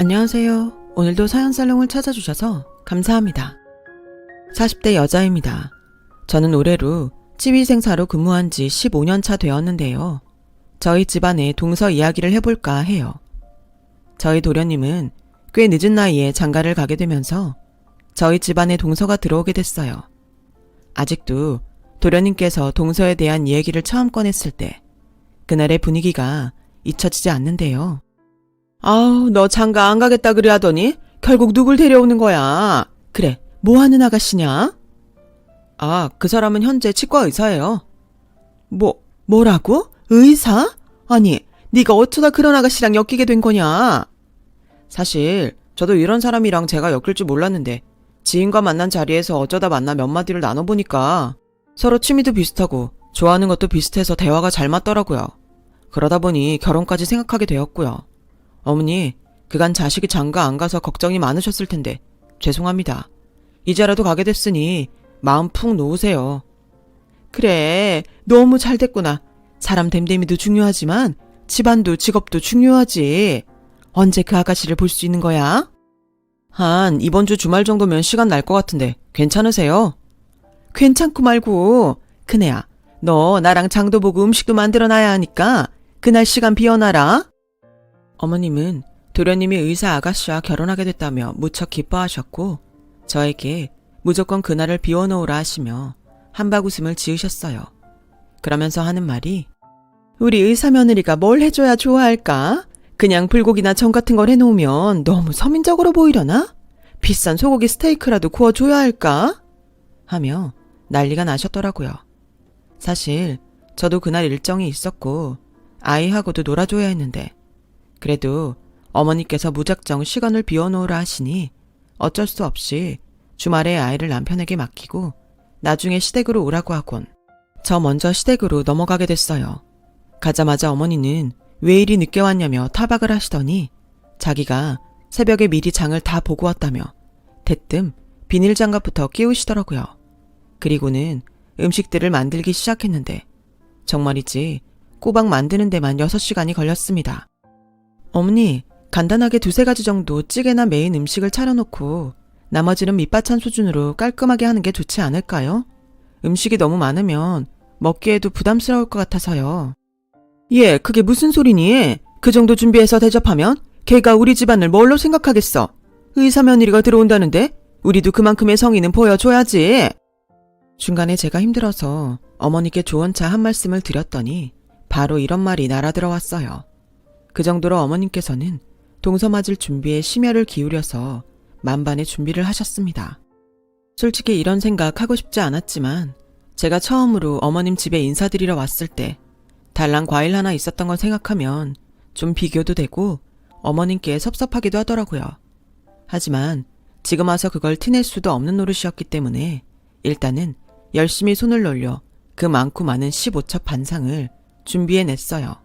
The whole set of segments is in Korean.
안녕하세요. 오늘도 사연살롱을 찾아주셔서 감사합니다. 40대 여자입니다. 저는 올해로 치위생사로 근무한 지 15년 차 되었는데요. 저희 집안의 동서 이야기를 해볼까 해요. 저희 도련님은 꽤 늦은 나이에 장가를 가게 되면서 저희 집안에 동서가 들어오게 됐어요. 아직도 도련님께서 동서에 대한 이야기를 처음 꺼냈을 때 그날의 분위기가 잊혀지지 않는데요. 아우, 너 장가 안 가겠다 그래 하더니 결국 누굴 데려오는 거야? 그래, 뭐 하는 아가씨냐? 아, 그 사람은 현재 치과 의사예요. 뭐라고? 의사? 아니, 네가 어쩌다 그런 아가씨랑 엮이게 된 거냐? 사실 저도 이런 사람이랑 제가 엮일 줄 몰랐는데 지인과 만난 자리에서 어쩌다 만나 몇 마디를 나눠보니까 서로 취미도 비슷하고 좋아하는 것도 비슷해서 대화가 잘 맞더라고요. 그러다 보니 결혼까지 생각하게 되었고요. 어머니, 그간 자식이 장가 안 가서 걱정이 많으셨을 텐데 죄송합니다. 이제라도 가게 됐으니 마음 푹 놓으세요. 그래, 너무 잘 됐구나. 사람 됨됨이도 중요하지만 집안도 직업도 중요하지. 언제 그 아가씨를 볼 수 있는 거야? 한 이번 주 주말 정도면 시간 날 것 같은데 괜찮으세요? 괜찮고 말고. 큰애야, 너 나랑 장도 보고 음식도 만들어놔야 하니까 그날 시간 비워놔라. 어머님은 도련님이 의사 아가씨와 결혼하게 됐다며 무척 기뻐하셨고 저에게 무조건 그날을 비워놓으라 하시며 한박웃음을 지으셨어요. 그러면서 하는 말이 우리 의사 며느리가 뭘 해줘야 좋아할까? 그냥 불고기나 전 같은 걸 해놓으면 너무 서민적으로 보이려나? 비싼 소고기 스테이크라도 구워줘야 할까? 하며 난리가 나셨더라고요. 사실 저도 그날 일정이 있었고 아이하고도 놀아줘야 했는데 그래도 어머니께서 무작정 시간을 비워놓으라 하시니 어쩔 수 없이 주말에 아이를 남편에게 맡기고 나중에 시댁으로 오라고 하곤 저 먼저 시댁으로 넘어가게 됐어요. 가자마자 어머니는 왜 이리 늦게 왔냐며 타박을 하시더니 자기가 새벽에 미리 장을 다 보고 왔다며 대뜸 비닐장갑부터 끼우시더라고요. 그리고는 음식들을 만들기 시작했는데 정말이지 꼬박 만드는 데만 6시간이 걸렸습니다. 어머니, 간단하게 2-3가지 정도 찌개나 메인 음식을 차려놓고 나머지는 밑반찬 수준으로 깔끔하게 하는 게 좋지 않을까요? 음식이 너무 많으면 먹기에도 부담스러울 것 같아서요. 예, 그게 무슨 소리니? 그 정도 준비해서 대접하면 걔가 우리 집안을 뭘로 생각하겠어? 의사 며느리가 들어온다는데 우리도 그만큼의 성의는 보여줘야지. 중간에 제가 힘들어서 어머니께 조언차 한 말씀을 드렸더니 바로 이런 말이 날아들어왔어요. 그 정도로 어머님께서는 동서 맞을 준비에 심혈을 기울여서 만반의 준비를 하셨습니다. 솔직히 이런 생각 하고 싶지 않았지만 제가 처음으로 어머님 집에 인사드리러 왔을 때 달랑 과일 하나 있었던 걸 생각하면 좀 비교도 되고 어머님께 섭섭하기도 하더라고요. 하지만 지금 와서 그걸 티낼 수도 없는 노릇이었기 때문에 일단은 열심히 손을 놀려 그 많고 많은 15첩 반상을 준비해냈어요.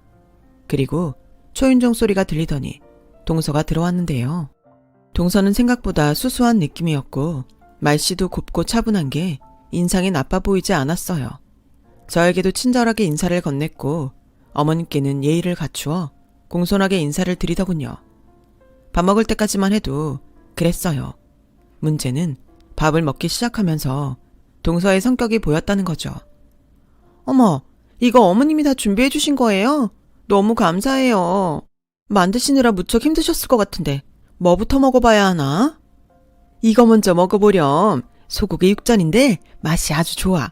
그리고 초인종 소리가 들리더니 동서가 들어왔는데요. 동서는 생각보다 수수한 느낌이었고 말씨도 곱고 차분한 게 인상이 나빠 보이지 않았어요. 저에게도 친절하게 인사를 건넸고 어머님께는 예의를 갖추어 공손하게 인사를 드리더군요. 밥 먹을 때까지만 해도 그랬어요. 문제는 밥을 먹기 시작하면서 동서의 성격이 보였다는 거죠. 어머, 이거 어머님이 다 준비해 주신 거예요? 너무 감사해요. 만드시느라 무척 힘드셨을 것 같은데 뭐부터 먹어봐야 하나? 이거 먼저 먹어보렴. 소고기 육전인데 맛이 아주 좋아.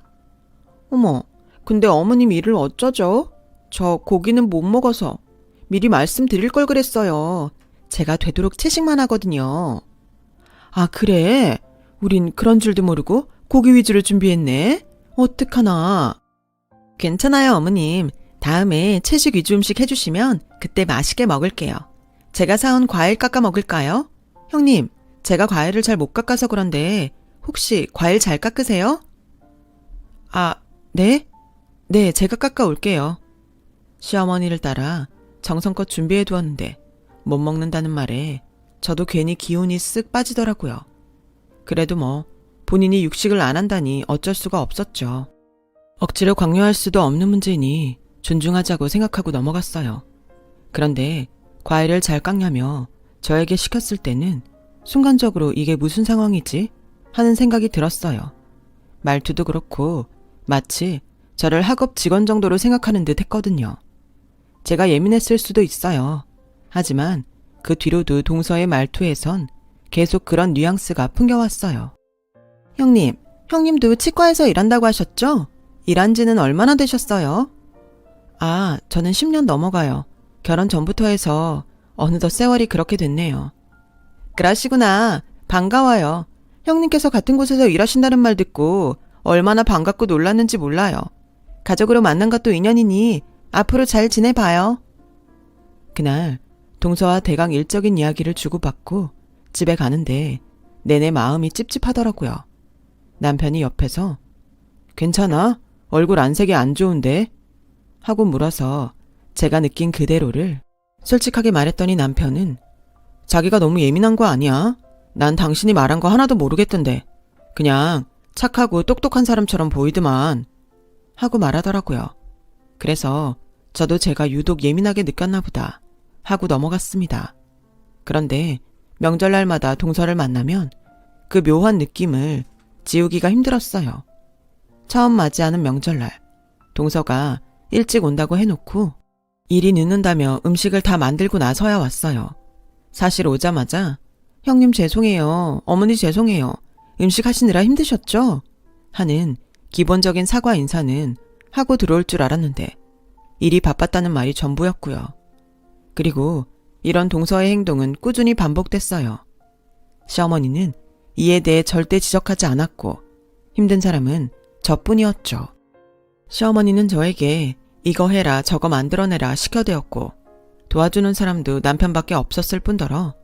어머, 근데 어머님 일을 어쩌죠? 저 고기는 못 먹어서 미리 말씀드릴 걸 그랬어요. 제가 되도록 채식만 하거든요. 아, 그래? 우린 그런 줄도 모르고 고기 위주로 준비했네. 어떡하나. 괜찮아요, 어머님. 다음에 채식 위주 음식 해주시면 그때 맛있게 먹을게요. 제가 사온 과일 깎아 먹을까요? 형님, 제가 과일을 잘 못 깎아서 그런데 혹시 과일 잘 깎으세요? 아, 네? 네, 제가 깎아 올게요. 시어머니를 따라 정성껏 준비해 두었는데 못 먹는다는 말에 저도 괜히 기운이 쓱 빠지더라고요. 그래도 뭐 본인이 육식을 안 한다니 어쩔 수가 없었죠. 억지로 강요할 수도 없는 문제니 존중하자고 생각하고 넘어갔어요. 그런데 과일을 잘 깎냐며 저에게 시켰을 때는 순간적으로 이게 무슨 상황이지? 하는 생각이 들었어요. 말투도 그렇고 마치 저를 학업 직원 정도로 생각하는 듯 했거든요. 제가 예민했을 수도 있어요. 하지만 그 뒤로도 동서의 말투에선 계속 그런 뉘앙스가 풍겨왔어요. 형님, 형님도 치과에서 일한다고 하셨죠? 일한 지는 얼마나 되셨어요? 아, 저는 10년 넘어가요. 결혼 전부터 해서 어느덧 세월이 그렇게 됐네요. 그러시구나. 반가워요. 형님께서 같은 곳에서 일하신다는 말 듣고 얼마나 반갑고 놀랐는지 몰라요. 가족으로 만난 것도 인연이니 앞으로 잘 지내봐요. 그날 동서와 대강 일적인 이야기를 주고받고 집에 가는데 내내 마음이 찝찝하더라고요. 남편이 옆에서 괜찮아? 얼굴 안색이 안 좋은데? 하고 물어서 제가 느낀 그대로를 솔직하게 말했더니 남편은 자기가 너무 예민한 거 아니야? 난 당신이 말한 거 하나도 모르겠던데. 그냥 착하고 똑똑한 사람처럼 보이더만. 하고 말하더라고요. 그래서 저도 제가 유독 예민하게 느꼈나 보다 하고 넘어갔습니다. 그런데 명절날마다 동서를 만나면 그 묘한 느낌을 지우기가 힘들었어요. 처음 맞이하는 명절날 동서가 일찍 온다고 해놓고 일이 늦는다며 음식을 다 만들고 나서야 왔어요. 사실 오자마자 형님 죄송해요. 어머니 죄송해요. 음식 하시느라 힘드셨죠? 하는 기본적인 사과 인사는 하고 들어올 줄 알았는데 일이 바빴다는 말이 전부였고요. 그리고 이런 동서의 행동은 꾸준히 반복됐어요. 시어머니는 이에 대해 절대 지적하지 않았고 힘든 사람은 저뿐이었죠. 시어머니는 저에게 이거 해라 저거 만들어내라 시켜대었고 도와주는 사람도 남편밖에 없었을 뿐더러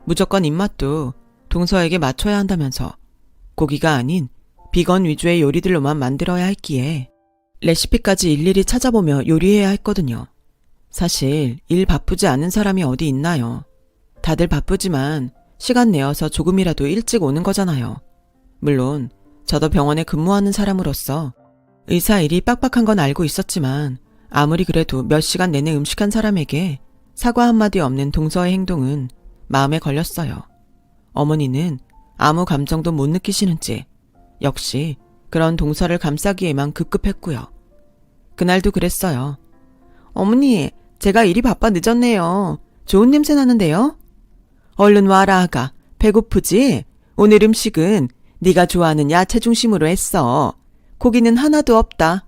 무조건 입맛도 동서에게 맞춰야 한다면서 고기가 아닌 비건 위주의 요리들로만 만들어야 했기에 레시피까지 일일이 찾아보며 요리해야 했거든요. 사실 일 바쁘지 않은 사람이 어디 있나요? 다들 바쁘지만 시간 내어서 조금이라도 일찍 오는 거잖아요. 물론 저도 병원에 근무하는 사람으로서 의사 일이 빡빡한 건 알고 있었지만 아무리 그래도 몇 시간 내내 음식한 사람에게 사과 한마디 없는 동서의 행동은 마음에 걸렸어요. 어머니는 아무 감정도 못 느끼시는지 역시 그런 동서를 감싸기에만 급급했고요. 그날도 그랬어요. 어머니, 제가 일이 바빠 늦었네요. 좋은 냄새 나는데요? 얼른 와라 아가. 배고프지? 오늘 음식은 네가 좋아하는 야채 중심으로 했어. 고기는 하나도 없다.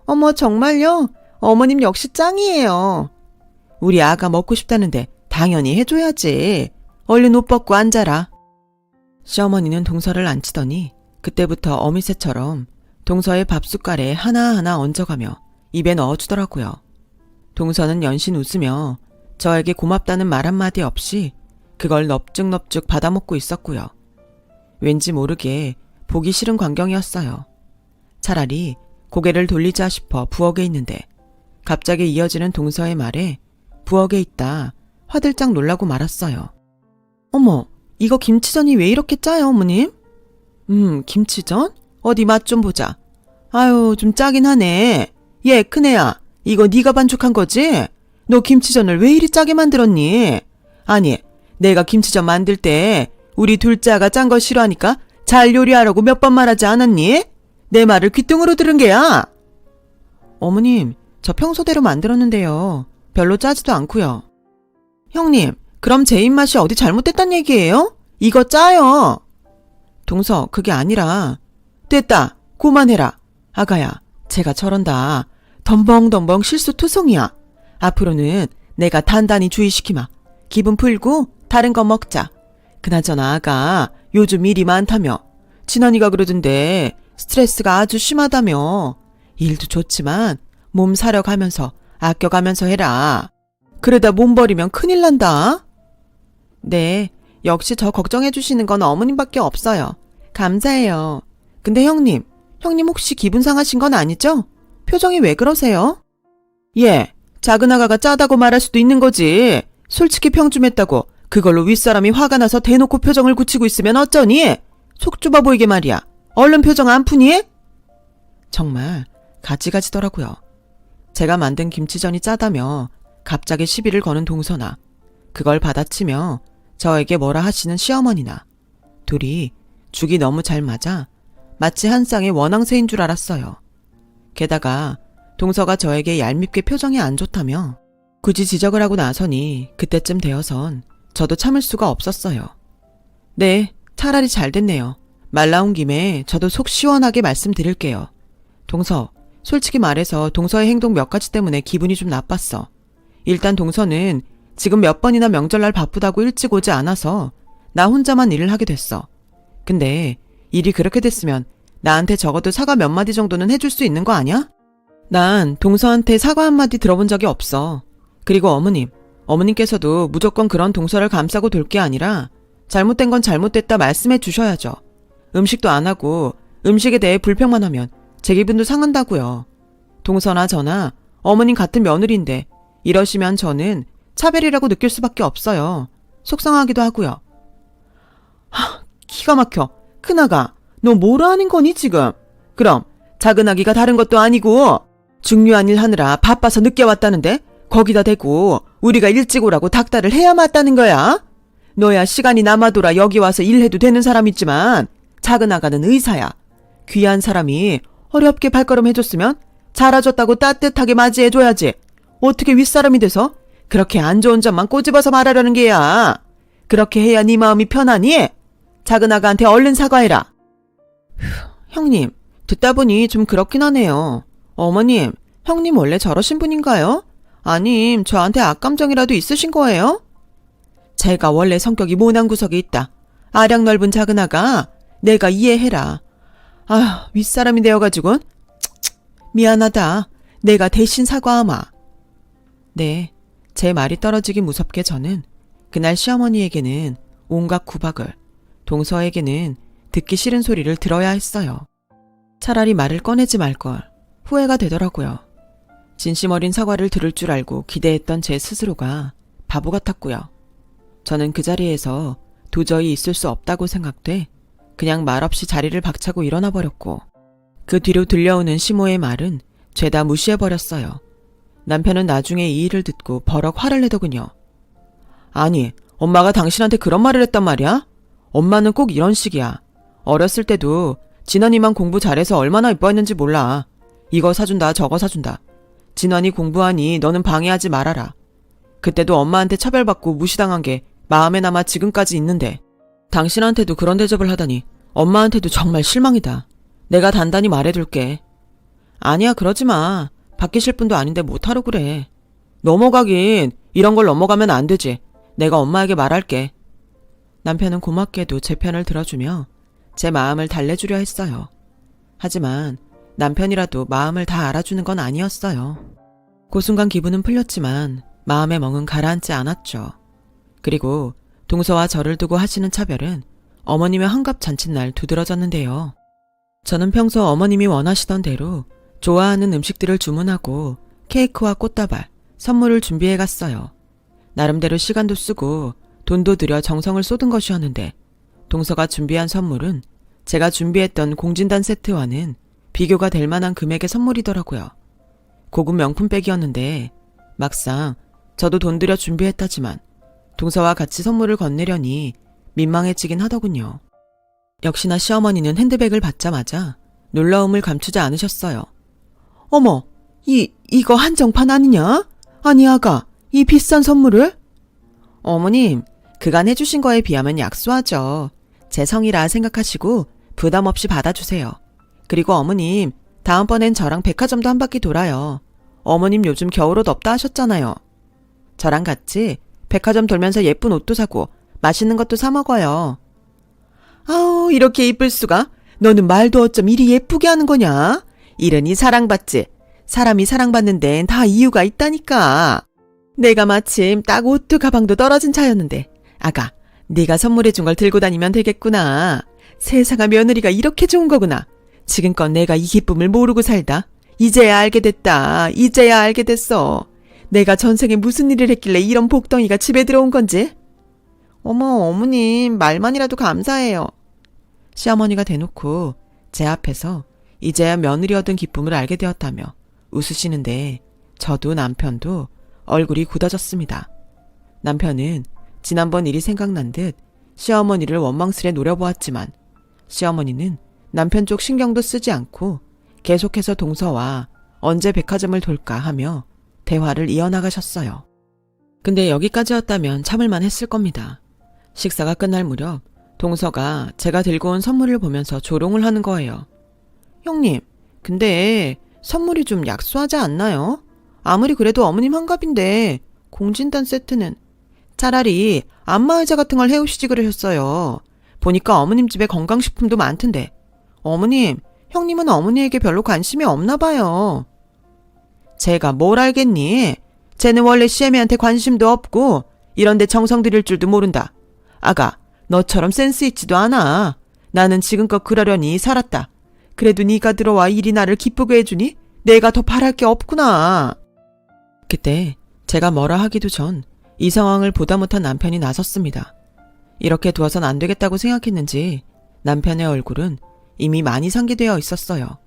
어머 정말요? 어머님 역시 짱이에요. 우리 아가 먹고 싶다는데 당연히 해줘야지. 얼른 옷 벗고 앉아라. 시어머니는 동서를 앉히더니 그때부터 어미새처럼 동서의 밥숟갈에 하나하나 얹어가며 입에 넣어주더라고요. 동서는 연신 웃으며 저에게 고맙다는 말 한마디 없이 그걸 넙죽넙죽 받아먹고 있었고요. 왠지 모르게 보기 싫은 광경이었어요. 차라리 고개를 돌리자 싶어 부엌에 있는데 갑자기 이어지는 동서의 말에 부엌에 있다 화들짝 놀라고 말았어요. 어머, 이거 김치전이 왜 이렇게 짜요, 어머님? 김치전? 어디 맛 좀 보자. 아유, 좀 짜긴 하네. 얘, 큰애야, 이거 네가 반죽한 거지? 너 김치전을 왜 이리 짜게 만들었니? 아니, 내가 김치전 만들 때 우리 둘째 아가 짠 거 싫어하니까 잘 요리하라고 몇 번 말하지 않았니? 내 말을 귓등으로 들은 게야. 어머님, 저 평소대로 만들었는데요. 별로 짜지도 않고요. 형님, 그럼 제 입맛이 어디 잘못됐단 얘기예요? 이거 짜요. 동서, 그게 아니라. 됐다. 그만해라. 아가야, 제가 저런다. 덤벙덤벙 실수투성이야. 앞으로는 내가 단단히 주의시키마. 기분 풀고 다른 거 먹자. 그나저나 아가 요즘 일이 많다며. 친언니가 그러던데 스트레스가 아주 심하다며. 일도 좋지만 몸 사려 가면서 아껴가면서 해라. 그러다 몸 버리면 큰일 난다. 네, 역시 저 걱정해 주시는 건 어머님밖에 없어요. 감사해요. 근데 형님 혹시 기분 상하신 건 아니죠? 표정이 왜 그러세요? 예, 작은 아가가 짜다고 말할 수도 있는 거지. 솔직히 평 좀 했다고 그걸로 윗사람이 화가 나서 대놓고 표정을 굳히고 있으면 어쩌니? 속 좁아 보이게 말이야. 얼른 표정 안 푸니? 정말 가지가지더라고요. 제가 만든 김치전이 짜다며 갑자기 시비를 거는 동서나 그걸 받아치며 저에게 뭐라 하시는 시어머니나 둘이 죽이 너무 잘 맞아 마치 한 쌍의 원앙새인 줄 알았어요. 게다가 동서가 저에게 얄밉게 표정이 안 좋다며 굳이 지적을 하고 나서니 그때쯤 되어선 저도 참을 수가 없었어요. 네, 차라리 잘 됐네요. 말 나온 김에 저도 속 시원하게 말씀드릴게요. 동서, 솔직히 말해서 동서의 행동 몇 가지 때문에 기분이 좀 나빴어. 일단 동서는 지금 몇 번이나 명절날 바쁘다고 일찍 오지 않아서 나 혼자만 일을 하게 됐어. 근데 일이 그렇게 됐으면 나한테 적어도 사과 몇 마디 정도는 해줄 수 있는 거 아니야? 난 동서한테 사과 한마디 들어본 적이 없어. 그리고 어머님께서도 무조건 그런 동서를 감싸고 돌 게 아니라 잘못된 건 잘못됐다 말씀해 주셔야죠. 음식도 안 하고 음식에 대해 불평만 하면 제 기분도 상한다고요. 동서나 저나 어머님 같은 며느리인데 이러시면 저는 차별이라고 느낄 수밖에 없어요. 속상하기도 하고요. 기가 막혀. 큰아가, 너 뭐라 하는 거니 지금? 그럼 작은아기가 다른 것도 아니고 중요한 일 하느라 바빠서 늦게 왔다는데 거기다 대고 우리가 일찍 오라고 닥달을 해야 맞다는 거야? 너야 시간이 남아돌아 여기 와서 일해도 되는 사람 있지만 작은아가는 의사야. 귀한 사람이 어렵게 발걸음 해줬으면 잘해줬다고 따뜻하게 맞이해줘야지. 어떻게 윗사람이 돼서 그렇게 안 좋은 점만 꼬집어서 말하려는 게야. 그렇게 해야 네 마음이 편하니? 작은아가한테 얼른 사과해라. 형님, 듣다 보니 좀 그렇긴 하네요. 어머님, 형님 원래 저러신 분인가요? 아님 저한테 악감정이라도 있으신 거예요? 제가 원래 성격이 모난 구석이 있다. 아량 넓은 작은아가 내가 이해해라. 아휴, 윗사람이 되어가지고 미안하다. 내가 대신 사과하마. 네, 제 말이 떨어지기 무섭게 저는 그날 시어머니에게는 온갖 구박을, 동서에게는 듣기 싫은 소리를 들어야 했어요. 차라리 말을 꺼내지 말걸 후회가 되더라고요. 진심 어린 사과를 들을 줄 알고 기대했던 제 스스로가 바보 같았고요. 저는 그 자리에서 도저히 있을 수 없다고 생각돼 그냥 말없이 자리를 박차고 일어나 버렸고 그 뒤로 들려오는 시모의 말은 죄다 무시해버렸어요. 남편은 나중에 이 일을 듣고 버럭 화를 내더군요. 아니, 엄마가 당신한테 그런 말을 했단 말이야? 엄마는 꼭 이런 식이야. 어렸을 때도 진원이만 공부 잘해서 얼마나 이뻐했는지 몰라. 이거 사준다 저거 사준다. 진원이 공부하니 너는 방해하지 말아라. 그때도 엄마한테 차별받고 무시당한 게 마음에 남아 지금까지 있는데 당신한테도 그런 대접을 하다니 엄마한테도 정말 실망이다. 내가 단단히 말해둘게. 아니야, 그러지 마. 바뀌실 분도 아닌데 못하러 그래. 넘어가긴 이런 걸 넘어가면 안 되지. 내가 엄마에게 말할게. 남편은 고맙게도 제 편을 들어주며 제 마음을 달래주려 했어요. 하지만 남편이라도 마음을 다 알아주는 건 아니었어요. 그 순간 기분은 풀렸지만 마음의 멍은 가라앉지 않았죠. 그리고 동서와 저를 두고 하시는 차별은 어머님의 환갑 잔칫날 두드러졌는데요. 저는 평소 어머님이 원하시던 대로 좋아하는 음식들을 주문하고 케이크와 꽃다발, 선물을 준비해 갔어요. 나름대로 시간도 쓰고 돈도 들여 정성을 쏟은 것이었는데 동서가 준비한 선물은 제가 준비했던 공진단 세트와는 비교가 될 만한 금액의 선물이더라고요. 고급 명품백이었는데 막상 저도 돈 들여 준비했다지만 동서와 같이 선물을 건네려니 민망해지긴 하더군요. 역시나 시어머니는 핸드백을 받자마자 놀라움을 감추지 않으셨어요. 어머, 이거 한정판 아니냐? 아니 아가, 이 비싼 선물을? 어머님, 그간 해주신 거에 비하면 약소하죠. 제 성이라 생각하시고 부담 없이 받아주세요. 그리고 어머님, 다음번엔 저랑 백화점도 한 바퀴 돌아요. 어머님 요즘 겨울옷 없다 하셨잖아요. 저랑 같이 백화점 돌면서 예쁜 옷도 사고 맛있는 것도 사 먹어요. 아우, 이렇게 이쁠 수가? 너는 말도 어쩜 이리 예쁘게 하는 거냐? 이러니 사랑받지. 사람이 사랑받는 데엔 다 이유가 있다니까. 내가 마침 딱 옷도 가방도 떨어진 차였는데 아가, 네가 선물해준 걸 들고 다니면 되겠구나. 세상아, 며느리가 이렇게 좋은 거구나. 지금껏 내가 이 기쁨을 모르고 살다. 이제야 알게 됐다. 이제야 알게 됐어. 내가 전생에 무슨 일을 했길래 이런 복덩이가 집에 들어온 건지. 어머, 어머님, 말만이라도 감사해요. 시어머니가 대놓고 제 앞에서 이제야 며느리 얻은 기쁨을 알게 되었다며 웃으시는데 저도 남편도 얼굴이 굳어졌습니다. 남편은 지난번 일이 생각난 듯 시어머니를 원망스레 노려보았지만 시어머니는 남편 쪽 신경도 쓰지 않고 계속해서 동서와 언제 백화점을 돌까 하며 대화를 이어나가셨어요. 근데 여기까지였다면 참을만 했을 겁니다. 식사가 끝날 무렵 동서가 제가 들고 온 선물을 보면서 조롱을 하는 거예요. 형님, 근데 선물이 좀 약소하지 않나요? 아무리 그래도 어머님 환갑인데 공진단 세트는 차라리 안마의자 같은 걸 해오시지 그러셨어요. 보니까 어머님 집에 건강식품도 많던데. 어머님, 형님은 어머니에게 별로 관심이 없나 봐요. 제가 뭘 알겠니? 쟤는 원래 시애미한테 관심도 없고 이런데 정성 들일 줄도 모른다. 아가, 너처럼 센스 있지도 않아. 나는 지금껏 그러려니 살았다. 그래도 네가 들어와 일이 나를 기쁘게 해주니 내가 더 바랄 게 없구나. 그때 제가 뭐라 하기도 전 이 상황을 보다 못한 남편이 나섰습니다. 이렇게 두어선 안 되겠다고 생각했는지 남편의 얼굴은 이미 많이 상기되어 있었어요.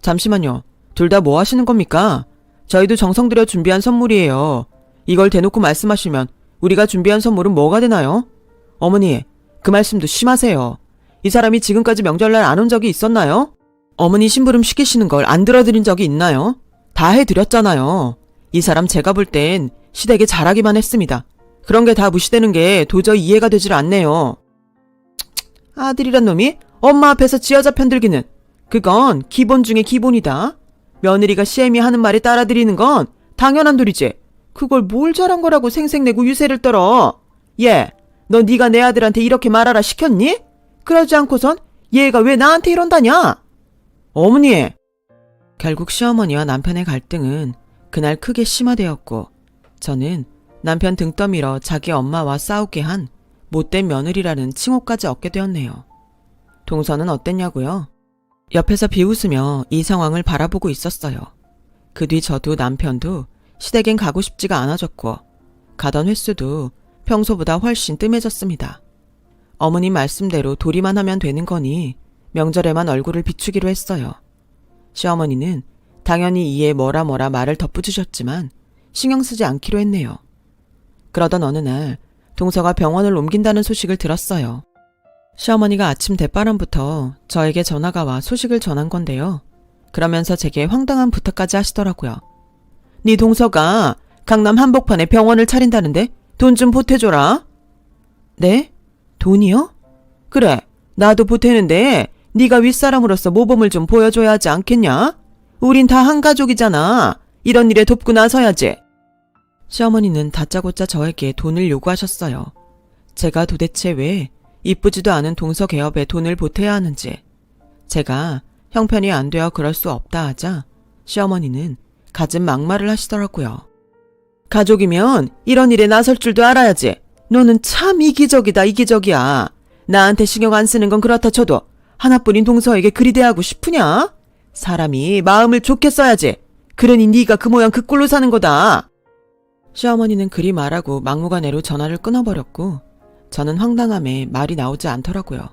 잠시만요. 둘 다 뭐 하시는 겁니까? 저희도 정성 들여 준비한 선물이에요. 이걸 대놓고 말씀하시면 우리가 준비한 선물은 뭐가 되나요? 어머니, 그 말씀도 심하세요. 이 사람이 지금까지 명절날 안 온 적이 있었나요? 어머니 심부름 시키시는 걸 안 들어드린 적이 있나요? 다 해드렸잖아요. 이 사람 제가 볼 땐 시댁에 잘하기만 했습니다. 그런 게 다 무시되는 게 도저히 이해가 되질 않네요. 아들이란 놈이 엄마 앞에서 지어자 편들기는 그건 기본 중에 기본이다. 며느리가 시애미 하는 말에 따라드리는 건 당연한 도리지. 그걸 뭘 잘한 거라고 생색내고 유세를 떨어. 얘, 너 네가 내 아들한테 이렇게 말하라 시켰니? 그러지 않고선 얘가 왜 나한테 이런다냐? 어머니! 결국 시어머니와 남편의 갈등은 그날 크게 심화되었고 저는 남편 등 떠밀어 자기 엄마와 싸우게 한 못된 며느리라는 칭호까지 얻게 되었네요. 동서는 어땠냐고요? 옆에서 비웃으며 이 상황을 바라보고 있었어요. 그 뒤 저도 남편도 시댁엔 가고 싶지가 않아졌고 가던 횟수도 평소보다 훨씬 뜸해졌습니다. 어머님 말씀대로 도리만 하면 되는 거니 명절에만 얼굴을 비추기로 했어요. 시어머니는 당연히 이에 뭐라 말을 덧붙이셨지만 신경 쓰지 않기로 했네요. 그러던 어느 날 동서가 병원을 옮긴다는 소식을 들었어요. 시어머니가 아침 대바람부터 저에게 전화가 와 소식을 전한 건데요. 그러면서 제게 황당한 부탁까지 하시더라고요. 네 동서가 강남 한복판에 병원을 차린다는데 돈 좀 보태줘라. 네? 돈이요? 그래, 나도 보태는데 네가 윗사람으로서 모범을 좀 보여줘야 하지 않겠냐? 우린 다 한 가족이잖아. 이런 일에 돕고 나서야지. 시어머니는 다짜고짜 저에게 돈을 요구하셨어요. 제가 도대체 왜 이쁘지도 않은 동서 개업에 돈을 보태야 하는지. 제가 형편이 안 되어 그럴 수 없다 하자 시어머니는 갖은 막말을 하시더라고요. 가족이면 이런 일에 나설 줄도 알아야지. 너는 참 이기적이야. 나한테 신경 안 쓰는 건 그렇다 쳐도 하나뿐인 동서에게 그리 대하고 싶으냐? 사람이 마음을 좋게 써야지. 그러니 네가 그 모양 그 꼴로 사는 거다. 시어머니는 그리 말하고 막무가내로 전화를 끊어버렸고 저는 황당함에 말이 나오지 않더라고요.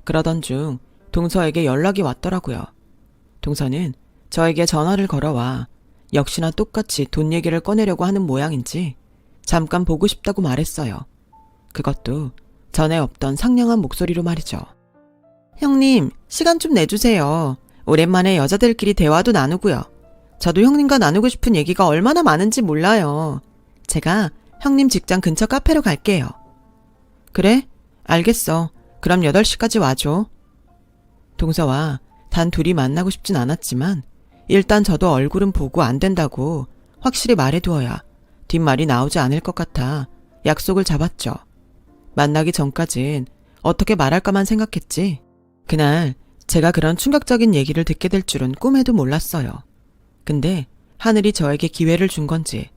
그러던 중 동서에게 연락이 왔더라고요. 동서는 저에게 전화를 걸어와 역시나 똑같이 돈 얘기를 꺼내려고 하는 모양인지 잠깐 보고 싶다고 말했어요. 그것도 전에 없던 상냥한 목소리로 말이죠. 형님, 시간 좀 내주세요. 오랜만에 여자들끼리 대화도 나누고요. 저도 형님과 나누고 싶은 얘기가 얼마나 많은지 몰라요. 제가 형님 직장 근처 카페로 갈게요. 그래? 알겠어. 그럼 8시까지 와줘. 동서와 단 둘이 만나고 싶진 않았지만 일단 저도 얼굴은 보고 안 된다고 확실히 말해두어야 뒷말이 나오지 않을 것 같아 약속을 잡았죠. 만나기 전까진 어떻게 말할까만 생각했지. 그날 제가 그런 충격적인 얘기를 듣게 될 줄은 꿈에도 몰랐어요. 근데 하늘이 저에게 기회를 준 건지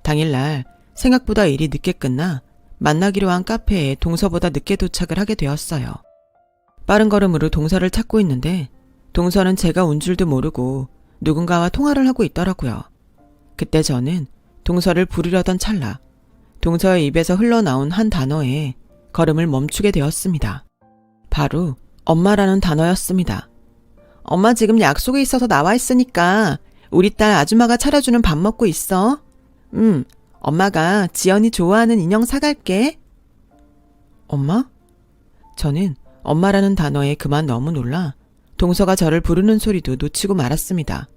당일날 생각보다 일이 늦게 끝나 만나기로 한 카페에 동서보다 늦게 도착을 하게 되었어요. 빠른 걸음으로 동서를 찾고 있는데 동서는 제가 온 줄도 모르고 누군가와 통화를 하고 있더라고요. 그때 저는 동서를 부르려던 찰나 동서의 입에서 흘러나온 한 단어에 걸음을 멈추게 되었습니다. 바로 엄마라는 단어였습니다. 엄마 지금 약속이 있어서 나와 있으니까 우리 딸 아줌마가 차려주는 밥 먹고 있어. 엄마가 지연이 좋아하는 인형 사갈게. 엄마? 저는 엄마라는 단어에 그만 너무 놀라 동서가 저를 부르는 소리도 놓치고 말았습니다.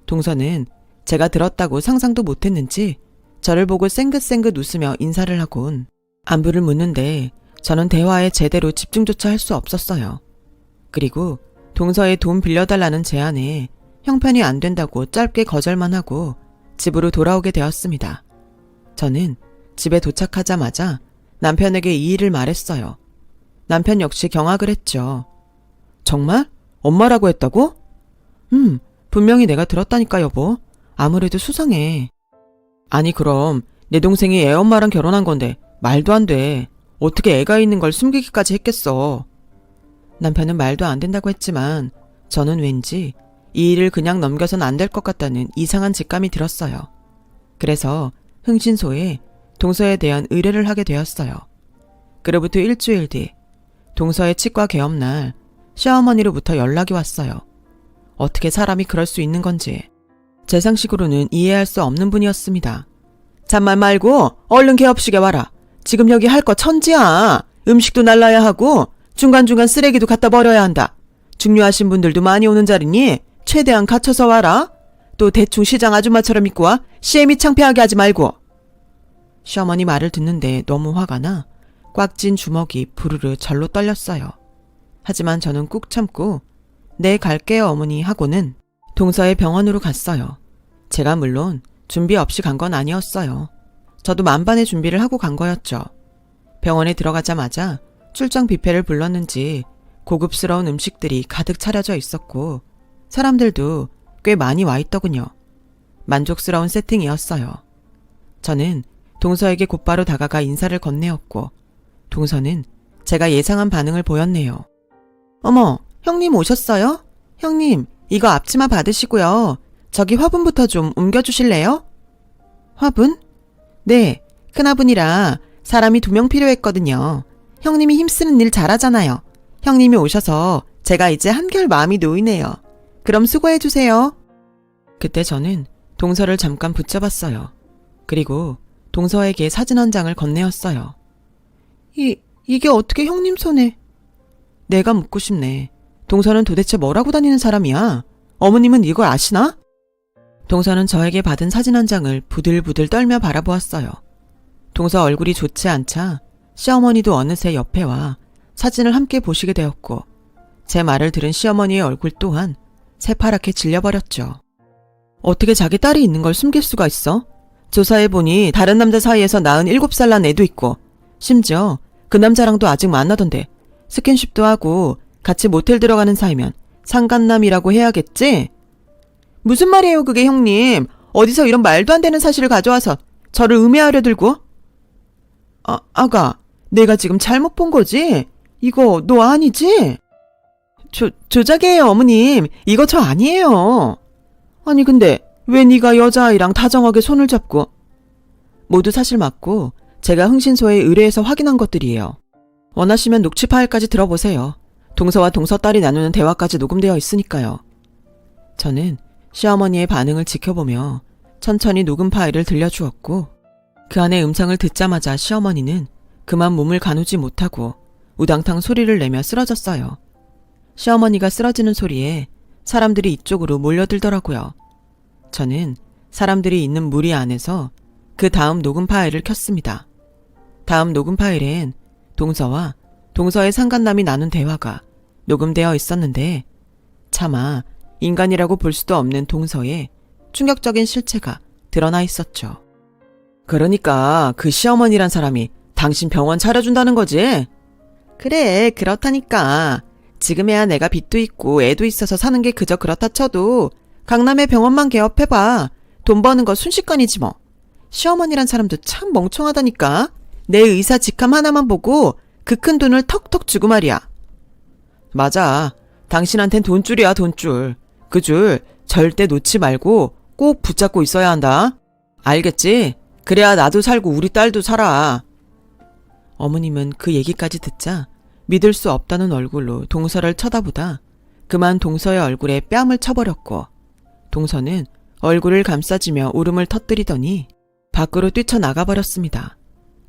동서는 제가 들었다고 상상도 못했는지 저를 보고 쌩긋쌩긋 웃으며 인사를 하곤 안부를 묻는데 저는 대화에 제대로 집중조차 할 수 없었어요. 그리고 동서의 돈 빌려달라는 제안에 형편이 안 된다고 짧게 거절만 하고 집으로 돌아오게 되었습니다. 저는 집에 도착하자마자 남편에게 이 일을 말했어요. 남편 역시 경악을 했죠. 정말? 엄마라고 했다고? 분명히 내가 들었다니까 여보. 아무래도 수상해. 아니 그럼 내 동생이 애엄마랑 결혼한 건데 말도 안 돼. 어떻게 애가 있는 걸 숨기기까지 했겠어. 남편은 말도 안 된다고 했지만 저는 왠지 이 일을 그냥 넘겨선 안 될 것 같다는 이상한 직감이 들었어요. 그래서 흥신소에 동서에 대한 의뢰를 하게 되었어요. 그로부터 일주일 뒤 동서의 치과 개업날 시어머니로부터 연락이 왔어요. 어떻게 사람이 그럴 수 있는 건지 제 상식으로는 이해할 수 없는 분이었습니다. 잔말 말고 얼른 개업식에 와라. 지금 여기 할 거 천지야. 음식도 날라야 하고 중간중간 쓰레기도 갖다 버려야 한다. 중요하신 분들도 많이 오는 자리니 최대한 갖춰서 와라. 또 대충 시장 아줌마처럼 입고 와. 시애미 창피하게 하지 말고. 시어머니 말을 듣는데 너무 화가 나 꽉 찐 주먹이 부르르 절로 떨렸어요. 하지만 저는 꾹 참고 네 갈게요 어머니 하고는 동서의 병원으로 갔어요. 제가 물론 준비 없이 간 건 아니었어요. 저도 만반의 준비를 하고 간 거였죠. 병원에 들어가자마자 출장 뷔페를 불렀는지 고급스러운 음식들이 가득 차려져 있었고 사람들도 꽤 많이 와 있더군요. 만족스러운 세팅이었어요. 저는 동서에게 곧바로 다가가 인사를 건네었고 동서는 제가 예상한 반응을 보였네요. 어머, 형님 오셨어요? 형님, 이거 앞치마 받으시고요. 저기 화분부터 좀 옮겨주실래요? 화분? 네, 큰 화분이라 사람이 2명 필요했거든요. 형님이 힘쓰는 일 잘하잖아요. 형님이 오셔서 제가 이제 한결 마음이 놓이네요. 그럼 수고해주세요. 그때 저는 동서를 잠깐 붙잡았어요. 그리고 동서에게 사진 한 장을 건네었어요. 이게 어떻게 형님 손에... 내가 묻고 싶네. 동서는 도대체 뭐라고 다니는 사람이야? 어머님은 이걸 아시나? 동서는 저에게 받은 사진 한 장을 부들부들 떨며 바라보았어요. 동서 얼굴이 좋지 않자 시어머니도 어느새 옆에 와 사진을 함께 보시게 되었고 제 말을 들은 시어머니의 얼굴 또한 새파랗게 질려버렸죠. 어떻게 자기 딸이 있는 걸 숨길 수가 있어? 조사해보니 다른 남자 사이에서 낳은 7살 난 애도 있고 심지어 그 남자랑도 아직 만나던데 스킨십도 하고 같이 모텔 들어가는 사이면 상간남이라고 해야겠지? 무슨 말이에요 그게 형님. 어디서 이런 말도 안 되는 사실을 가져와서 저를 음해하려 들고? 아가, 내가 지금 잘못 본 거지? 이거 너 아니지? 조작이에요 어머님. 이거 저 아니에요. 아니 근데 왜 네가 여자아이랑 다정하게 손을 잡고? 모두 사실 맞고 제가 흥신소에 의뢰해서 확인한 것들이에요. 원하시면 녹취 파일까지 들어보세요. 동서와 동서 딸이 나누는 대화까지 녹음되어 있으니까요. 저는 시어머니의 반응을 지켜보며 천천히 녹음 파일을 들려주었고 그 안에 음성을 듣자마자 시어머니는 그만 몸을 가누지 못하고 우당탕 소리를 내며 쓰러졌어요. 시어머니가 쓰러지는 소리에 사람들이 이쪽으로 몰려들더라고요. 저는 사람들이 있는 무리 안에서 그 다음 녹음 파일을 켰습니다. 다음 녹음 파일엔 동서와 동서의 상간남이 나눈 대화가 녹음되어 있었는데 차마 인간이라고 볼 수도 없는 동서의 충격적인 실체가 드러나 있었죠. 그러니까 그 시어머니란 사람이 당신 병원 차려준다는 거지? 그래, 그렇다니까. 지금에야 내가 빚도 있고 애도 있어서 사는 게 그저 그렇다 쳐도 강남의 병원만 개업해봐. 돈 버는 거 순식간이지 뭐. 시어머니란 사람도 참 멍청하다니까. 내 의사 직함 하나만 보고 그 큰 돈을 턱턱 주고 말이야. 맞아. 당신한텐 돈줄이야 돈줄. 그 줄 절대 놓지 말고 꼭 붙잡고 있어야 한다. 알겠지? 그래야 나도 살고 우리 딸도 살아. 어머님은 그 얘기까지 듣자 믿을 수 없다는 얼굴로 동서를 쳐다보다 그만 동서의 얼굴에 뺨을 쳐버렸고 동서는 얼굴을 감싸지며 울음을 터뜨리더니 밖으로 뛰쳐나가 버렸습니다.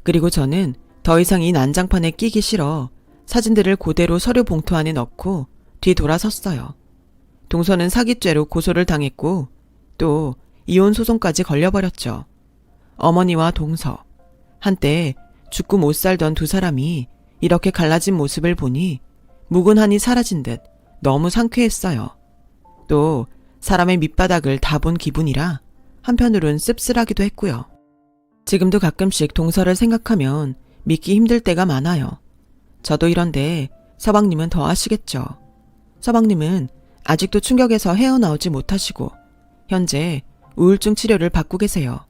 그리고 저는 더 이상 이 난장판에 끼기 싫어 사진들을 그대로 서류 봉투 안에 넣고 뒤돌아섰어요. 동서는 사기죄로 고소를 당했고 또 이혼 소송까지 걸려버렸죠. 어머니와 동서, 한때 죽고 못 살던 두 사람이 이렇게 갈라진 모습을 보니 묵은한이 사라진 듯 너무 상쾌했어요. 또 사람의 밑바닥을 다 본 기분이라 한편으론 씁쓸하기도 했고요. 지금도 가끔씩 동서를 생각하면 믿기 힘들 때가 많아요. 저도 이런데 서방님은 더 아시겠죠. 서방님은 아직도 충격에서 헤어나오지 못하시고 현재 우울증 치료를 받고 계세요.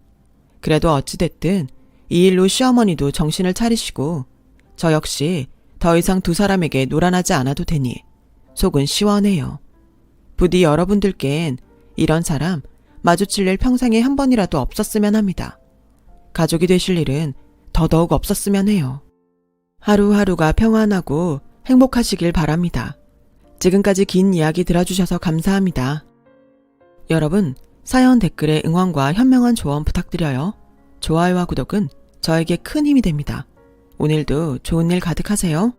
그래도 어찌됐든 이 일로 시어머니도 정신을 차리시고 저 역시 더 이상 두 사람에게 노란하지 않아도 되니 속은 시원해요. 부디 여러분들께엔 이런 사람 마주칠 일 평생에 한 번이라도 없었으면 합니다. 가족이 되실 일은 더더욱 없었으면 해요. 하루하루가 평안하고 행복하시길 바랍니다. 지금까지 긴 이야기 들어주셔서 감사합니다. 여러분, 사연 댓글에 응원과 현명한 조언 부탁드려요. 좋아요와 구독은 저에게 큰 힘이 됩니다. 오늘도 좋은 일 가득하세요.